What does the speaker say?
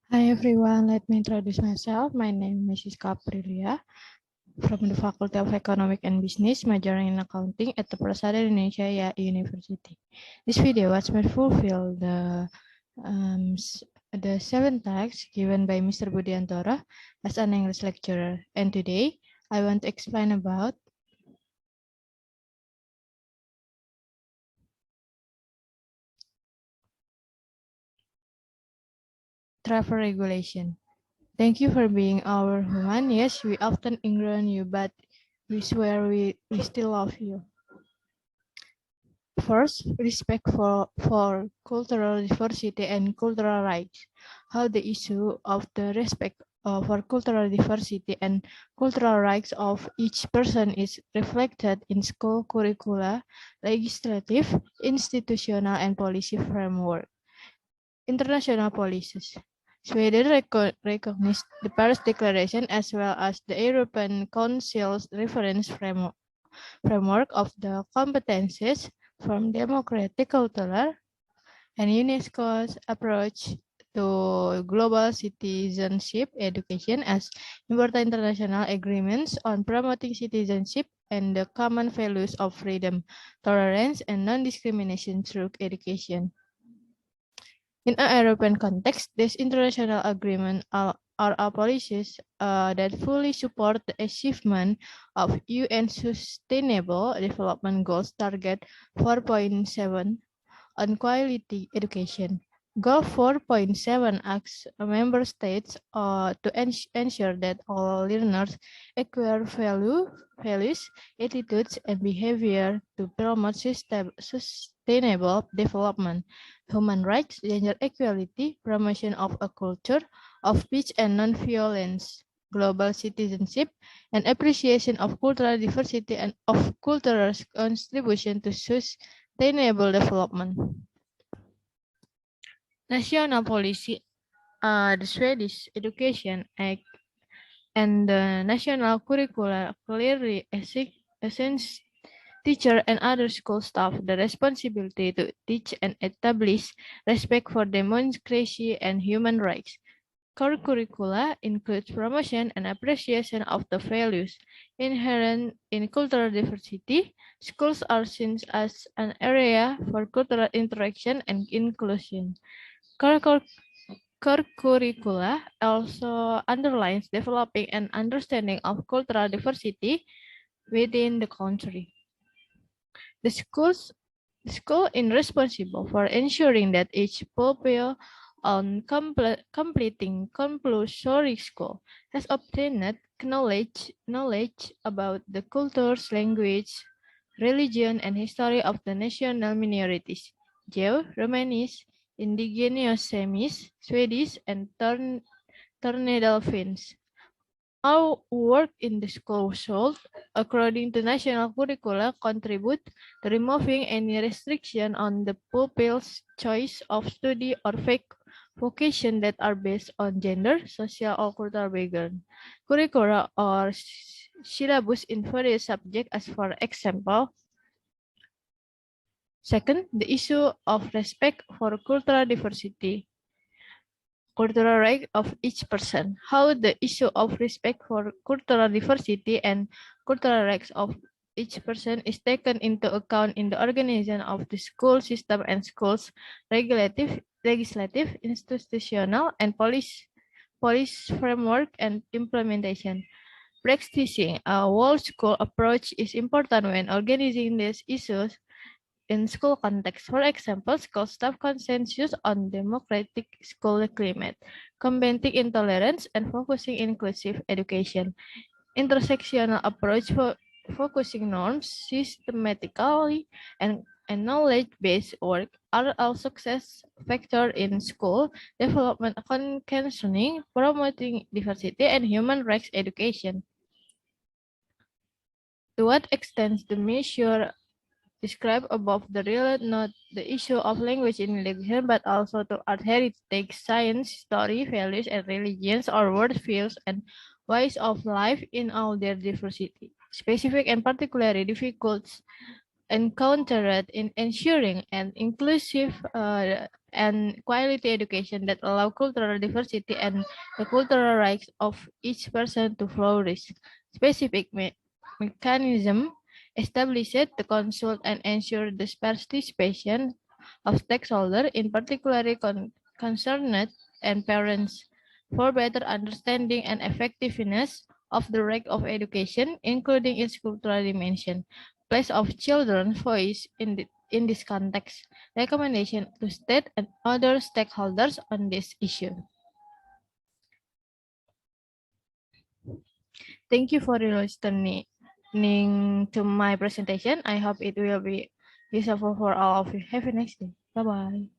Hi everyone, let me introduce myself. My name is Siska Aprilia from the Faculty of Economic and Business, majoring in accounting at the Persada Indonesia University. This video was meant to fulfill the 7 tasks given by Mr. Budiantoro as an English lecturer. And today, I want to explain about travel regulation. Thank you for being our human. Yes, we often ignore you, but we swear we still love you. First, respect for cultural diversity and cultural rights. How the issue of the respect for cultural diversity and cultural rights of each person is reflected in school curricula, legislative, institutional, and policy framework. International policies. Sweden recognized the Paris Declaration as well as the European Council's reference framework of the competences from democratic cultural and UNESCO's approach to global citizenship education as important international agreements on promoting citizenship and the common values of freedom, tolerance, and non-discrimination through education. In a European context, these international agreements are policies that fully support the achievement of UN Sustainable Development Goals Target 4.7 on quality education. Goal 4.7 asks member states to ensure that all learners acquire values, attitudes, and behavior to promote sustainable development, human rights, gender equality, promotion of a culture of peace and non-violence, global citizenship, and appreciation of cultural diversity and of cultural contribution to sustainable development. National policy, the Swedish Education Act, and the national curricula clearly assigns teacher and other school staff the responsibility to teach and establish respect for democracy and human rights. Core curricula includes promotion and appreciation of the values inherent in cultural diversity. Schools are seen as an area for cultural interaction and inclusion. Core curricula also underlines developing an understanding of cultural diversity within the country. The school is responsible for ensuring that each pupil on completing compulsory school has obtained knowledge about the cultures, language, religion, and history of the national minorities, Jew, Romanis, Indigenous Samis, Swedish, and Tornedal Finns. Our work in the school should, according to national curricula, contribute to removing any restriction on the pupil's choice of study or vocation that are based on gender, social, or cultural background. Curricula or syllabus in various subjects, as for example, second, the issue of respect for cultural diversity. Cultural right of each person. How the issue of respect for cultural diversity and cultural rights of each person is taken into account in the organization of the school system and schools, legislative, institutional, and police framework and implementation. Practicing a whole school approach is important when organizing these issues in school context. For example, school staff consensus on democratic school climate, combating intolerance, and focusing inclusive education. Intersectional approach for focusing norms systematically and knowledge-based work are all success factor in school development concerning promoting diversity and human rights education. To what extent the measure described above the relate not the issue of language in education, but also to art heritage, science, story, values, and religions or worldviews and ways of life in all their diversity. Specific and particularly difficult encountered in ensuring an inclusive and quality education that allow cultural diversity and the cultural rights of each person to flourish. Specific mechanism established to consult and ensure the participation of stakeholders, in particular concerned and parents, for better understanding and effectiveness of the right of education, including its cultural dimension. Place of children's voice in this context. Recommendation to state and other stakeholders on this issue. Thank you for listening to my presentation. I hope it will be useful for all of you. Have a nice day. Bye bye.